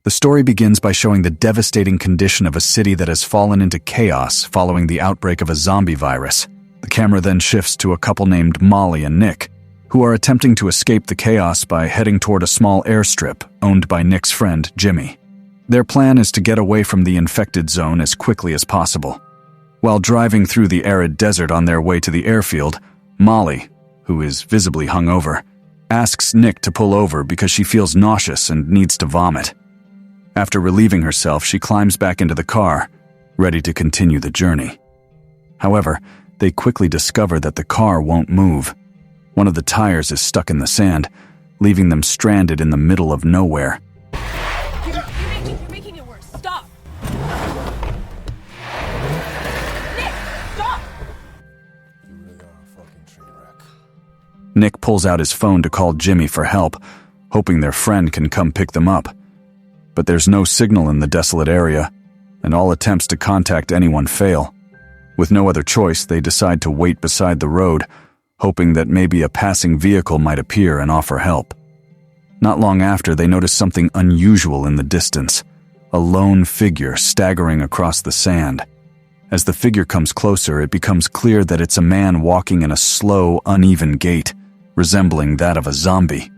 The story begins by showing the devastating condition of a city that has fallen into chaos following the outbreak of a zombie virus. The camera then shifts to a couple named Molly and Nick, who are attempting to escape the chaos by heading toward a small airstrip owned by Nick's friend, Jimmy. Their plan is to get away from the infected zone as quickly as possible. While driving through the arid desert on their way to the airfield, Molly, who is visibly hungover, asks Nick to pull over because she feels nauseous and needs to vomit. After relieving herself, she climbs back into the car, ready to continue the journey. However, they quickly discover that the car won't move. One of the tires is stuck in the sand, leaving them stranded in the middle of nowhere. You're making it worse. Stop! Nick, stop! You really are a fucking train wreck. Nick pulls out his phone to call Jimmy for help, hoping their friend can come pick them up. But there's no signal in the desolate area, and all attempts to contact anyone fail. With no other choice, they decide to wait beside the road, hoping that maybe a passing vehicle might appear and offer help. Not long after, they notice something unusual in the distance, a lone figure staggering across the sand. As the figure comes closer, it becomes clear that it's a man walking in a slow, uneven gait, resembling that of a zombie.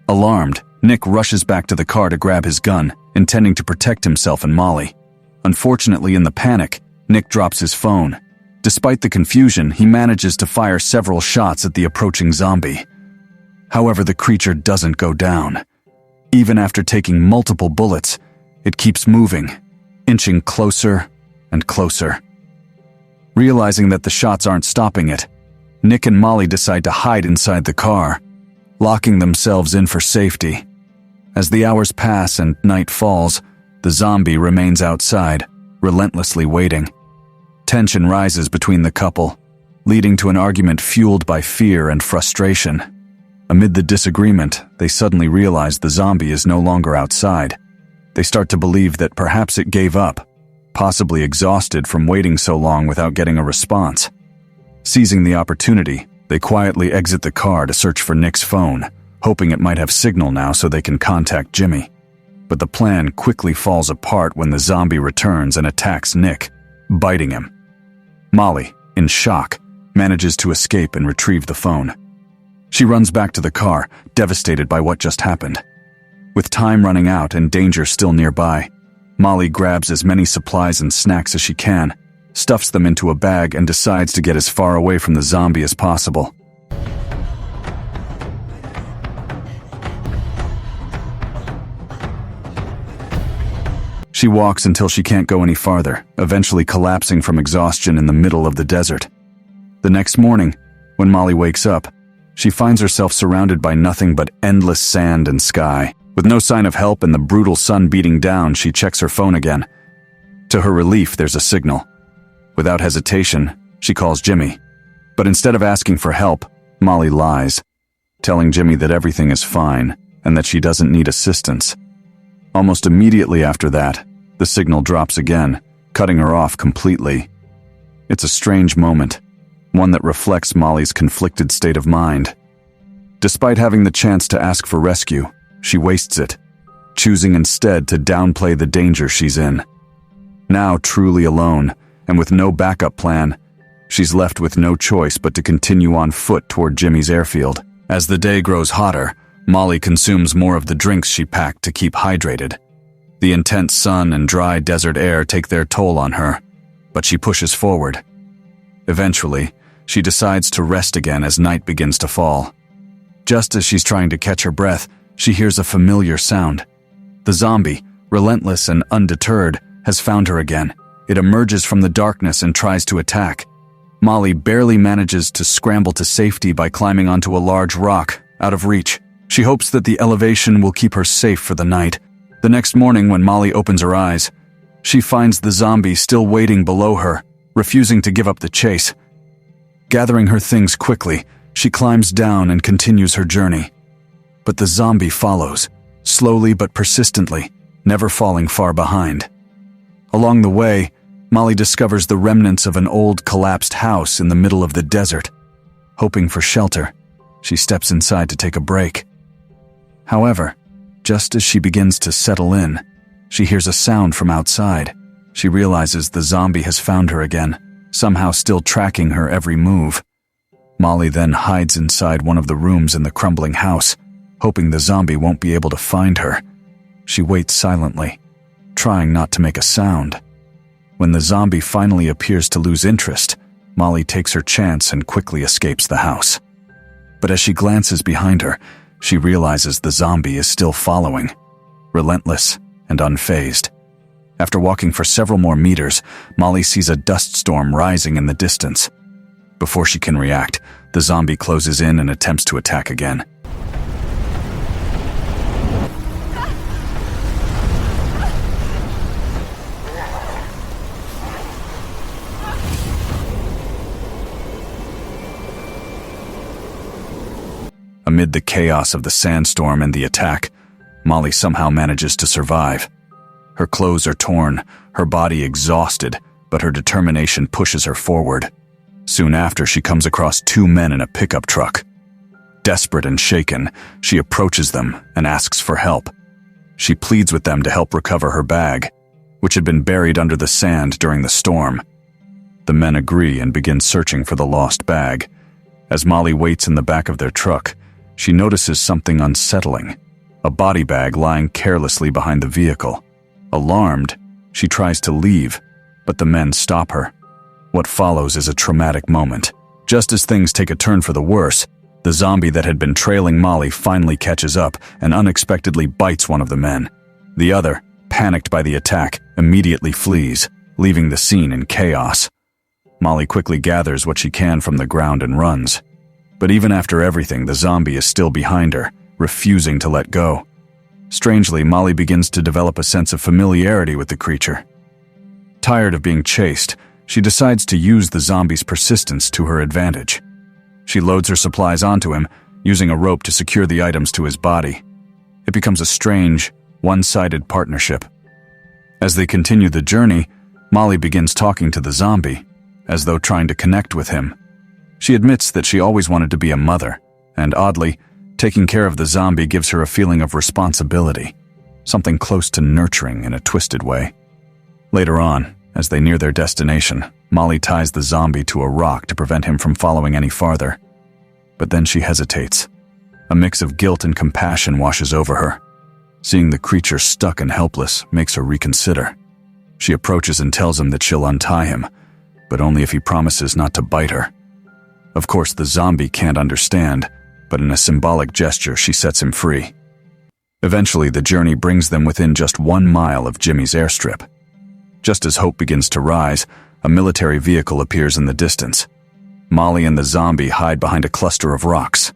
Alarmed, Nick rushes back to the car to grab his gun, intending to protect himself and Molly. Unfortunately, in the panic, Nick drops his phone. Despite the confusion, he manages to fire several shots at the approaching zombie. However, the creature doesn't go down. Even after taking multiple bullets, it keeps moving, inching closer and closer. Realizing that the shots aren't stopping it, Nick and Molly decide to hide inside the car, locking themselves in for safety. As the hours pass and night falls, the zombie remains outside, relentlessly waiting. Tension rises between the couple, leading to an argument fueled by fear and frustration. Amid the disagreement, they suddenly realize the zombie is no longer outside. They start to believe that perhaps it gave up, possibly exhausted from waiting so long without getting a response. Seizing the opportunity, they quietly exit the car to search for Nick's phone, hoping it might have signal now so they can contact Jimmy. But the plan quickly falls apart when the zombie returns and attacks Nick, biting him. Molly, in shock, manages to escape and retrieve the phone. She runs back to the car, devastated by what just happened. With time running out and danger still nearby, Molly grabs as many supplies and snacks as she can, stuffs them into a bag, and decides to get as far away from the zombie as possible. She walks until she can't go any farther, eventually collapsing from exhaustion in the middle of the desert. The next morning, when Molly wakes up, she finds herself surrounded by nothing but endless sand and sky. With no sign of help and the brutal sun beating down, she checks her phone again. To her relief, there's a signal. Without hesitation, she calls Jimmy. But instead of asking for help, Molly lies, telling Jimmy that everything is fine and that she doesn't need assistance. Almost immediately after that, the signal drops again, cutting her off completely. It's a strange moment, one that reflects Molly's conflicted state of mind. Despite having the chance to ask for rescue, she wastes it, choosing instead to downplay the danger she's in. Now truly alone, and with no backup plan, she's left with no choice but to continue on foot toward Jimmy's airfield. As the day grows hotter, Molly consumes more of the drinks she packed to keep hydrated. The intense sun and dry desert air take their toll on her, but she pushes forward. Eventually, she decides to rest again as night begins to fall. Just as she's trying to catch her breath, she hears a familiar sound. The zombie, relentless and undeterred, has found her again. It emerges from the darkness and tries to attack. Molly barely manages to scramble to safety by climbing onto a large rock, out of reach. She hopes that the elevation will keep her safe for the night. The next morning, when Molly opens her eyes, she finds the zombie still waiting below her, refusing to give up the chase. Gathering her things quickly, she climbs down and continues her journey. But the zombie follows, slowly but persistently, never falling far behind. Along the way, Molly discovers the remnants of an old collapsed house in the middle of the desert. Hoping for shelter, she steps inside to take a break. However, Just as she begins to settle in, she hears a sound from outside. She realizes the zombie has found her again, somehow still tracking her every move. Molly then hides inside one of the rooms in the crumbling house, hoping the zombie won't be able to find her. She waits silently, trying not to make a sound. When the zombie finally appears to lose interest, Molly takes her chance and quickly escapes the house. But as she glances behind her, she realizes the zombie is still following, relentless and unfazed. After walking for several more meters, Molly sees a dust storm rising in the distance. Before she can react, the zombie closes in and attempts to attack again. Amid the chaos of the sandstorm and the attack, Molly somehow manages to survive. Her clothes are torn, her body exhausted, but her determination pushes her forward. Soon after, she comes across two men in a pickup truck. Desperate and shaken, she approaches them and asks for help. She pleads with them to help recover her bag, which had been buried under the sand during the storm. The men agree and begin searching for the lost bag. As Molly waits in the back of their truck, she notices something unsettling, a body bag lying carelessly behind the vehicle. Alarmed, she tries to leave, but the men stop her. What follows is a traumatic moment. Just as things take a turn for the worse, the zombie that had been trailing Molly finally catches up and unexpectedly bites one of the men. The other, panicked by the attack, immediately flees, leaving the scene in chaos. Molly quickly gathers what she can from the ground and runs. But even after everything, the zombie is still behind her, refusing to let go. Strangely, Molly begins to develop a sense of familiarity with the creature. Tired of being chased, she decides to use the zombie's persistence to her advantage. She loads her supplies onto him, using a rope to secure the items to his body. It becomes a strange, one-sided partnership. As they continue the journey, Molly begins talking to the zombie, as though trying to connect with him. She admits that she always wanted to be a mother, and oddly, taking care of the zombie gives her a feeling of responsibility, something close to nurturing in a twisted way. Later on, as they near their destination, Molly ties the zombie to a rock to prevent him from following any farther. But then she hesitates. A mix of guilt and compassion washes over her. Seeing the creature stuck and helpless makes her reconsider. She approaches and tells him that she'll untie him, but only if he promises not to bite her. Of course, the zombie can't understand, but in a symbolic gesture, she sets him free. Eventually, the journey brings them within just 1 mile of Jimmy's airstrip. Just as hope begins to rise, a military vehicle appears in the distance. Molly and the zombie hide behind a cluster of rocks.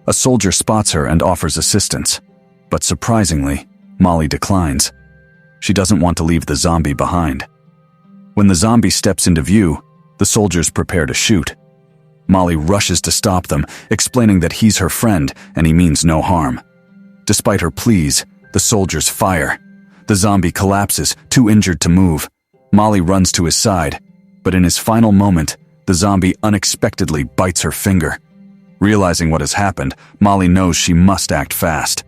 A soldier spots her and offers assistance, but surprisingly, Molly declines. She doesn't want to leave the zombie behind. When the zombie steps into view, the soldiers prepare to shoot. Molly rushes to stop them, explaining that he's her friend and he means no harm. Despite her pleas, the soldiers fire. The zombie collapses, too injured to move. Molly runs to his side, but in his final moment, the zombie unexpectedly bites her finger. Realizing what has happened, Molly knows she must act fast.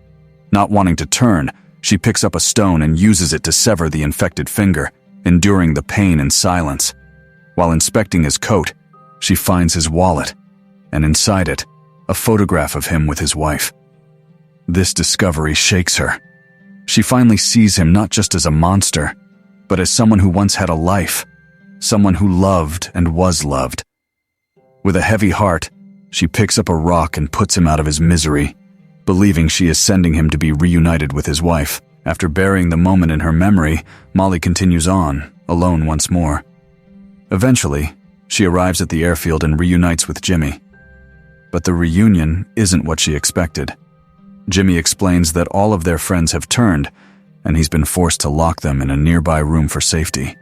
Not wanting to turn, she picks up a stone and uses it to sever the infected finger, enduring the pain in silence. While inspecting his coat, she finds his wallet, and inside it, a photograph of him with his wife. This discovery shakes her. She finally sees him not just as a monster, but as someone who once had a life, someone who loved and was loved. With a heavy heart, she picks up a rock and puts him out of his misery, believing she is sending him to be reunited with his wife. After burying the moment in her memory, Molly continues on, alone once more. Eventually, she arrives at the airfield and reunites with Jimmy. But the reunion isn't what she expected. Jimmy explains that all of their friends have turned, and he's been forced to lock them in a nearby room for safety.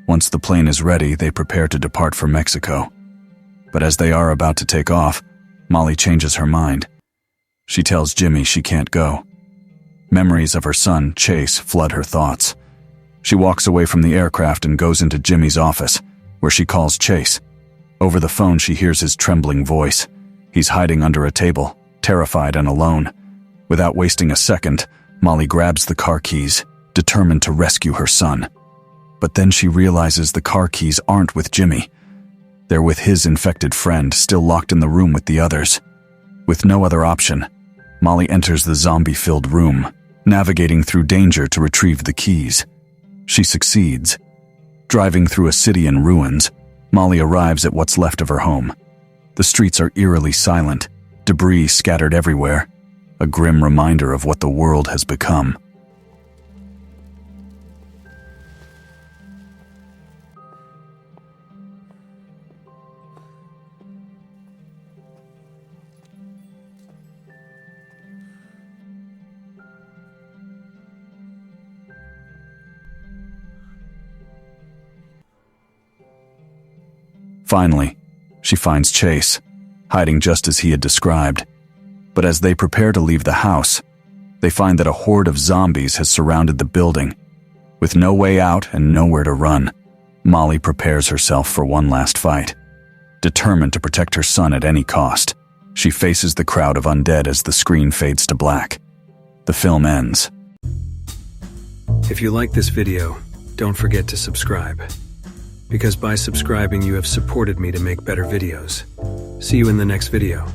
Once the plane is ready, they prepare to depart for Mexico. But as they are about to take off, Molly changes her mind. She tells Jimmy she can't go. Memories of her son, Chase, flood her thoughts. She walks away from the aircraft and goes into Jimmy's office, where she calls Chase. Over the phone, she hears his trembling voice. He's hiding under a table, terrified and alone. Without wasting a second, Molly grabs the car keys, determined to rescue her son. But then she realizes the car keys aren't with Jimmy. They're with his infected friend, still locked in the room with the others. With no other option, Molly enters the zombie-filled room, navigating through danger to retrieve the keys. She succeeds. Driving through a city in ruins, Molly arrives at what's left of her home. The streets are eerily silent, debris scattered everywhere, a grim reminder of what the world has become. Finally, she finds Chase, hiding just as he had described. But as they prepare to leave the house, they find that a horde of zombies has surrounded the building. With no way out and nowhere to run, Molly prepares herself for one last fight. Determined to protect her son at any cost, she faces the crowd of undead as the screen fades to black. The film ends. If you like this video, don't forget to subscribe. Because by subscribing, you have supported me to make better videos. See you in the next video.